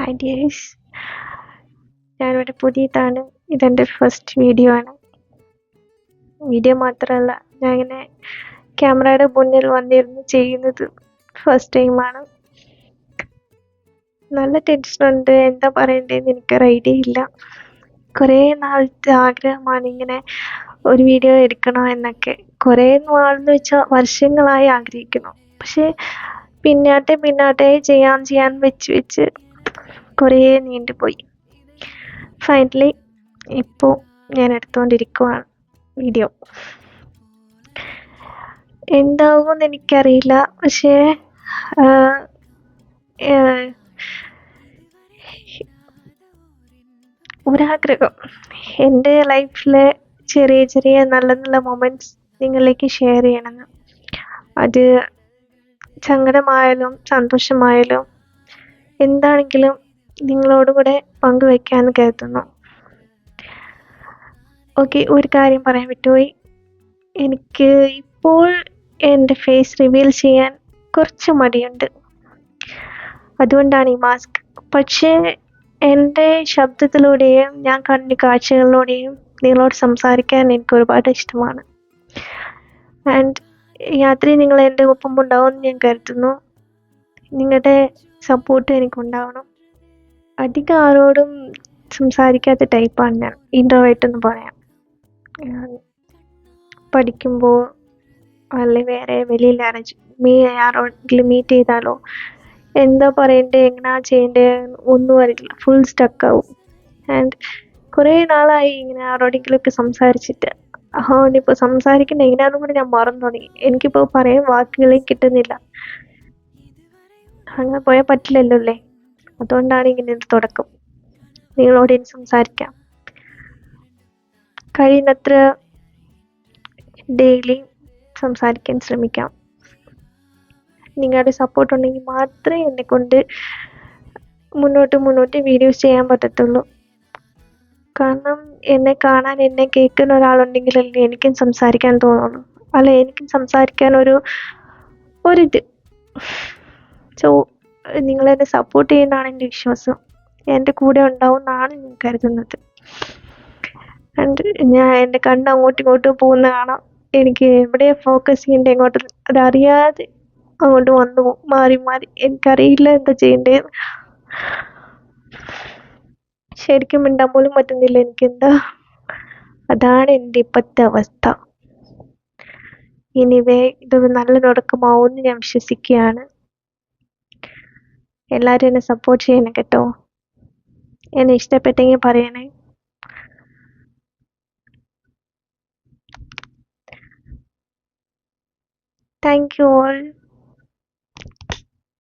Hi dears, ഞാനിവിടെ പുതിയതാണ്. ഇതെൻ്റെ ഫസ്റ്റ് വീഡിയോ ആണ്. വീഡിയോ മാത്രമല്ല, ഞാൻ ഇങ്ങനെ ക്യാമറയുടെ മുന്നിൽ വന്നിരുന്ന് ചെയ്യുന്നത് ഫസ്റ്റ് ടൈമാണ്. നല്ല ടെൻഷനുണ്ട്, എന്താ പറയണ്ടതെന്ന് എനിക്കൊരു ഐഡിയ ഇല്ല. കുറേ നാളത്തെ ആഗ്രഹമാണ് ഇങ്ങനെ ഒരു വീഡിയോ എടുക്കണം എന്നൊക്കെ. കുറേ നാളെന്ന് വെച്ചാൽ വർഷങ്ങളായി ആഗ്രഹിക്കുന്നു. പക്ഷേ പിന്നാട്ടെ ചെയ്യാൻ വെച്ച് കുറേ നീണ്ടുപോയി. ഫൈനലി ഇപ്പോൾ ഞാൻ എടുത്തുകൊണ്ടിരിക്കുവാണ് വീഡിയോ. എന്താകുമെന്ന് എനിക്കറിയില്ല, പക്ഷേ ഒരാഗ്രഹം എൻ്റെ ലൈഫിലെ ചെറിയ നല്ല മൊമെൻറ്റ്സ് നിങ്ങളിലേക്ക് ഷെയർ ചെയ്യണമെന്ന്. അത് സങ്കടമായാലും സന്തോഷമായാലും എന്താണെങ്കിലും നിങ്ങളോട് കൂടെ പങ്കുവയ്ക്കാമെന്ന് കരുതുന്നു. ഓക്കെ, ഒരു കാര്യം പറയാൻ വിട്ടുപോയി. എനിക്ക് ഇപ്പോൾ എൻ്റെ ഫേസ് റിവീൽ ചെയ്യാൻ കുറച്ച് മടിയുണ്ട്, അതുകൊണ്ടാണ് ഈ മാസ്ക്. പക്ഷേ എൻ്റെ ശബ്ദത്തിലൂടെയും ഞാൻ കണ്ട കാഴ്ചകളിലൂടെയും നിങ്ങളോട് സംസാരിക്കാൻ എനിക്ക് ഒരുപാട് ഇഷ്ടമാണ്. ആൻഡ് യാത്രയിൽ നിങ്ങൾ എൻ്റെ ഒപ്പം ഉണ്ടാവുമെന്ന് ഞാൻ കരുതുന്നു. നിങ്ങളുടെ സപ്പോർട്ട് എനിക്കുണ്ടാവണം. അധികം ആരോടും സംസാരിക്കാത്ത ടൈപ്പാണ് ഞാൻ, ഇൻട്രോവേർട്ട് എന്ന് പറയാം. പഠിക്കുമ്പോൾ അല്ലെങ്കിൽ വേറെ വെളിയിൽ ആരോടെങ്കിലും മീറ്റ് ചെയ്താലോ എന്താ പറയണ്ടേ, എങ്ങനെയാ ചെയ്യണ്ടേ ഒന്നും അറിയില്ല, ഫുൾ സ്റ്റക്കാവും. ആൻഡ് കുറേ നാളായി ഇങ്ങനെ ആരോടെങ്കിലുമൊക്കെ സംസാരിച്ചിട്ട്. അതുകൊണ്ട് ഇപ്പോൾ സംസാരിക്കുന്ന എങ്ങനെയാണെന്നും കൂടി ഞാൻ മറന്നു തുടങ്ങി. എനിക്കിപ്പോൾ പറയാൻ വാക്കുകളെ കിട്ടുന്നില്ല. അങ്ങനെ പോയാൽ പറ്റില്ലല്ലോ അല്ലേ. അതുകൊണ്ടാണ് ഇങ്ങനെ ഒരു തുടക്കം. നിങ്ങളോട് ഇനി സംസാരിക്കാം. കഴിയുന്നത്ര ഡെയിലി സംസാരിക്കാൻ ശ്രമിക്കാം. നിങ്ങളുടെ സപ്പോർട്ട് ഉണ്ടെങ്കിൽ മാത്രമേ എന്നെക്കൊണ്ട് മുന്നോട്ട് വീഡിയോസ് ചെയ്യാൻ പറ്റത്തുള്ളൂ. കാരണം എന്നെ കാണാൻ, എന്നെ കേൾക്കുന്ന ഒരാളുണ്ടെങ്കിലല്ലേ എനിക്കും സംസാരിക്കാൻ തോന്നുള്ളൂ. അല്ല, എനിക്കും സംസാരിക്കാൻ ഒരിത്. സോ നിങ്ങളെന്നെ സപ്പോർട്ട് ചെയ്യുന്നതാണ് എൻ്റെ വിശ്വാസം. എൻ്റെ കൂടെ ഉണ്ടാവും എന്നാണ് ഞാൻ കരുതുന്നത്. ആൻഡ് ഞാൻ എൻ്റെ കണ്ണ് അങ്ങോട്ടും ഇങ്ങോട്ടും പോകുന്ന കാണാം. എനിക്ക് എവിടെ ഫോക്കസ് ചെയ്യേണ്ടത് എങ്ങോട്ട് അതറിയാതെ അങ്ങോട്ട് വന്നു പോകും, മാറി. എനിക്കറിയില്ല എന്താ ചെയ്യേണ്ടത്. ശരിക്കും മിണ്ടാൻ പോലും പറ്റുന്നില്ല എനിക്കെന്താ. അതാണ് എൻ്റെ ഇപ്പോഴത്തെ അവസ്ഥ. ഇനിവേ ഇതൊരു നല്ല തുടക്കമാവുമെന്ന് ഞാൻ വിശ്വസിക്കുകയാണ്. എല്ലാവരും എന്നെ സപ്പോർട്ട് ചെയ്യണം കേട്ടോ. എന്നെ ഇഷ്ടപ്പെട്ടെങ്കിൽ പറയണേ. Thank you all.